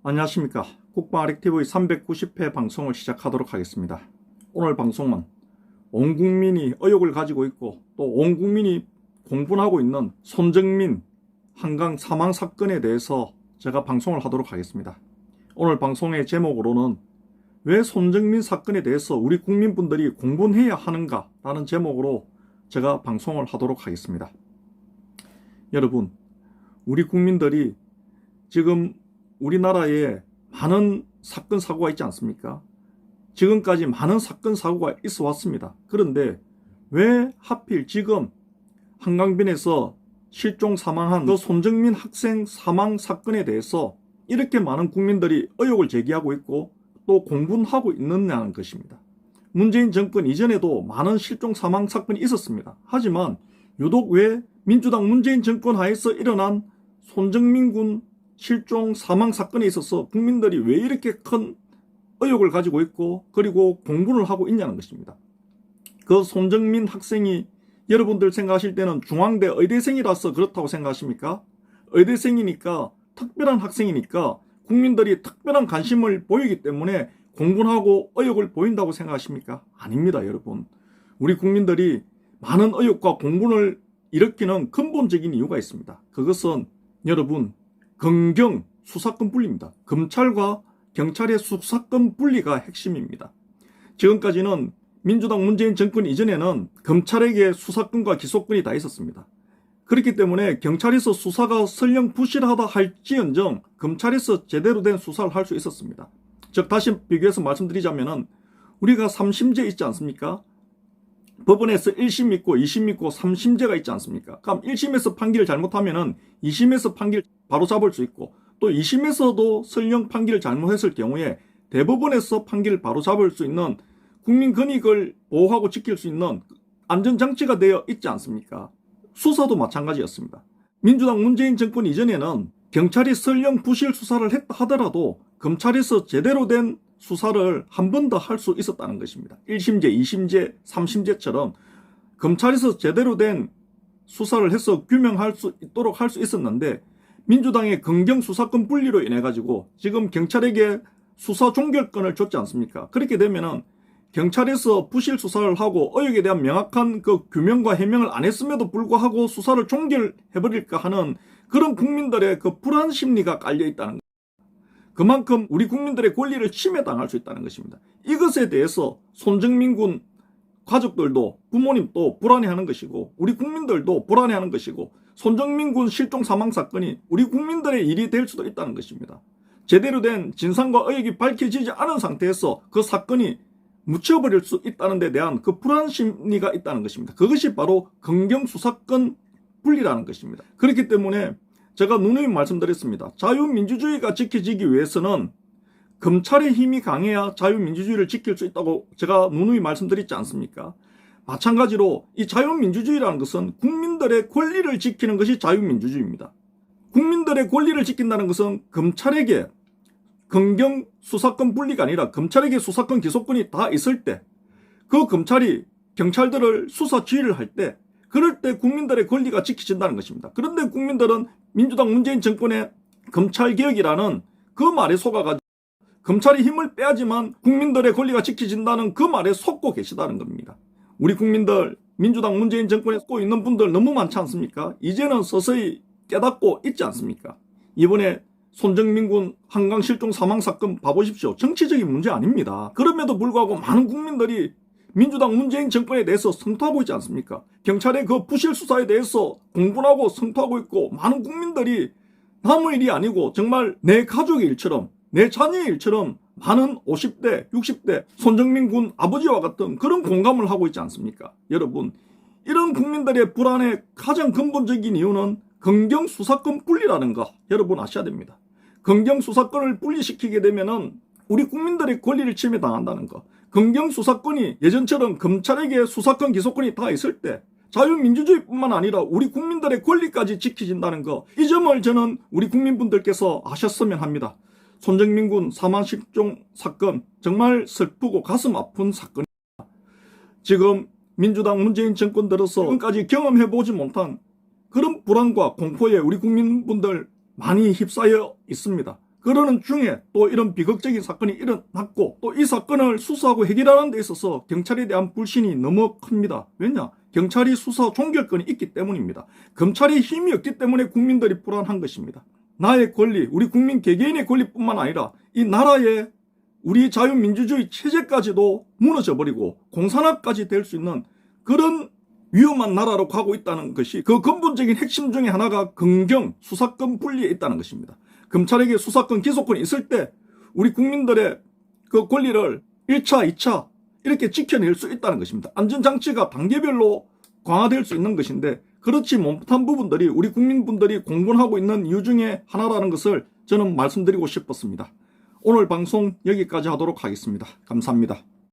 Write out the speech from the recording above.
안녕하십니까. 국방아릭TV 390회 방송을 시작하도록 하겠습니다. 오늘 방송은 온 국민이 의혹을 가지고 있고 또 온 국민이 공분하고 있는 손정민 한강 사망 사건에 대해서 제가 방송을 하도록 하겠습니다. 오늘 방송의 제목으로는 왜 손정민 사건에 대해서 우리 국민분들이 공분해야 하는가 라는 제목으로 제가 방송을 하도록 하겠습니다. 여러분, 우리 국민들이 지금 우리나라에 많은 사건 사고가 있지 않습니까? 지금까지 많은 사건 사고가 있어 왔습니다. 그런데 왜 하필 지금 한강변에서 실종 사망한 그 손정민 학생 사망 사건에 대해서 이렇게 많은 국민들이 의혹을 제기하고 있고 또 공분하고 있느냐는 것입니다. 문재인 정권 이전에도 많은 실종 사망 사건이 있었습니다. 하지만 유독 왜 민주당 문재인 정권 하에서 일어난 손정민 군 실종 사망 사건에 있어서 국민들이 왜 이렇게 큰 의혹을 가지고 있고 그리고 공분을 하고 있냐는 것입니다. 그 손정민 학생이 여러분들 생각하실 때는 중앙대 의대생이라서 그렇다고 생각하십니까? 의대생이니까 특별한 학생이니까 국민들이 특별한 관심을 보이기 때문에 공분하고 의혹을 보인다고 생각하십니까? 아닙니다, 여러분. 우리 국민들이 많은 의혹과 공분을 일으키는 근본적인 이유가 있습니다. 그것은 여러분 검경 수사권 분리입니다. 검찰과 경찰의 수사권 분리가 핵심입니다. 지금까지는 민주당 문재인 정권 이전에는 검찰에게 수사권과 기소권이 다 있었습니다. 그렇기 때문에 경찰에서 수사가 설령 부실하다 할지언정 검찰에서 제대로 된 수사를 할 수 있었습니다. 즉 다시 비교해서 말씀드리자면 우리가 3심제 있지 않습니까? 법원에서 1심 있고 2심 있고 3심제가 있지 않습니까? 그럼 1심에서 판결을 잘못하면 2심에서 판결 바로 잡을 수 있고 또 2심에서도 설령 판결을 잘못했을 경우에 대법원에서 판결을 바로 잡을 수 있는 국민 권익을 보호하고 지킬 수 있는 안전장치가 되어 있지 않습니까? 수사도 마찬가지였습니다. 민주당 문재인 정권 이전에는 경찰이 설령 부실 수사를 했다 하더라도 검찰에서 제대로 된 수사를 한 번 더 할 수 있었다는 것입니다. 1심제, 2심제, 3심제처럼 검찰에서 제대로 된 수사를 해서 규명할 수 있도록 할 수 있었는데 민주당의 검경 수사권 분리로 인해 가지고 지금 경찰에게 수사 종결권을 줬지 않습니까? 그렇게 되면은 경찰에서 부실 수사를 하고 의혹에 대한 명확한 그 규명과 해명을 안 했음에도 불구하고 수사를 종결해버릴까 하는 그런 국민들의 그 불안 심리가 깔려 있다는 겁니다. 그만큼 우리 국민들의 권리를 침해당할 수 있다는 것입니다. 이것에 대해서 손정민 군 가족들도 부모님도 불안해하는 것이고 우리 국민들도 불안해하는 것이고 손정민 군 실종 사망 사건이 우리 국민들의 일이 될 수도 있다는 것입니다. 제대로 된 진상과 의혹이 밝혀지지 않은 상태에서 그 사건이 묻혀버릴 수 있다는 데 대한 그 불안 심리가 있다는 것입니다. 그것이 바로 검경 수사권 분리라는 것입니다. 그렇기 때문에 제가 누누이 말씀드렸습니다. 자유민주주의가 지켜지기 위해서는 검찰의 힘이 강해야 자유민주주의를 지킬 수 있다고 제가 누누이 말씀드렸지 않습니까? 마찬가지로 이 자유민주주의라는 것은 국민들의 권리를 지키는 것이 자유민주주의입니다. 국민들의 권리를 지킨다는 것은 검찰에게 검경 수사권 분리가 아니라 검찰에게 수사권 기소권이 다 있을 때 그 검찰이 경찰들을 수사 지휘를 할 때 그럴 때 국민들의 권리가 지켜진다는 것입니다. 그런데 국민들은 민주당 문재인 정권의 검찰개혁이라는 그 말에 속아가지고 검찰이 힘을 빼야지만 국민들의 권리가 지켜진다는 그 말에 속고 계시다는 겁니다. 우리 국민들 민주당 문재인 정권에 속고 있는 분들 너무 많지 않습니까? 이제는 서서히 깨닫고 있지 않습니까? 이번에 손정민 군 한강 실종 사망 사건 봐보십시오. 정치적인 문제 아닙니다. 그럼에도 불구하고 많은 국민들이 민주당 문재인 정권에 대해서 성토하고 있지 않습니까? 경찰의 그 부실 수사에 대해서 공분하고 성토하고 있고 많은 국민들이 남의 일이 아니고 정말 내 가족의 일처럼 내 자녀의 일처럼 많은 50대, 60대 손정민 군 아버지와 같은 그런 공감을 하고 있지 않습니까? 여러분, 이런 국민들의 불안의 가장 근본적인 이유는 검경 수사권 분리라는 거 여러분 아셔야 됩니다. 검경 수사권을 분리시키게 되면은 우리 국민들의 권리를 침해당한다는 거. 검경 수사권이 예전처럼 검찰에게 수사권 기소권이 다 있을 때 자유민주주의뿐만 아니라 우리 국민들의 권리까지 지켜진다는 거. 이 점을 저는 우리 국민분들께서 아셨으면 합니다. 손정민 군 사망 실종 사건 정말 슬프고 가슴 아픈 사건입니다. 지금 민주당 문재인 정권 들어서 지금까지 경험해보지 못한 그런 불안과 공포에 우리 국민분들 많이 휩싸여 있습니다. 그러는 중에 또 이런 비극적인 사건이 일어났고 또 이 사건을 수사하고 해결하는 데 있어서 경찰에 대한 불신이 너무 큽니다. 왜냐? 경찰이 수사 종결권이 있기 때문입니다. 검찰이 힘이 없기 때문에 국민들이 불안한 것입니다. 나의 권리, 우리 국민 개개인의 권리뿐만 아니라 이 나라의 우리 자유민주주의 체제까지도 무너져버리고 공산화까지 될 수 있는 그런 위험한 나라로 가고 있다는 것이 그 근본적인 핵심 중에 하나가 검경, 수사권 분리에 있다는 것입니다. 검찰에게 수사권, 기소권이 있을 때 우리 국민들의 그 권리를 1차, 2차 이렇게 지켜낼 수 있다는 것입니다. 안전장치가 단계별로 강화될 수 있는 것인데 그렇지 못한 부분들이 우리 국민분들이 공분하고 있는 이유 중에 하나라는 것을 저는 말씀드리고 싶었습니다. 오늘 방송 여기까지 하도록 하겠습니다. 감사합니다.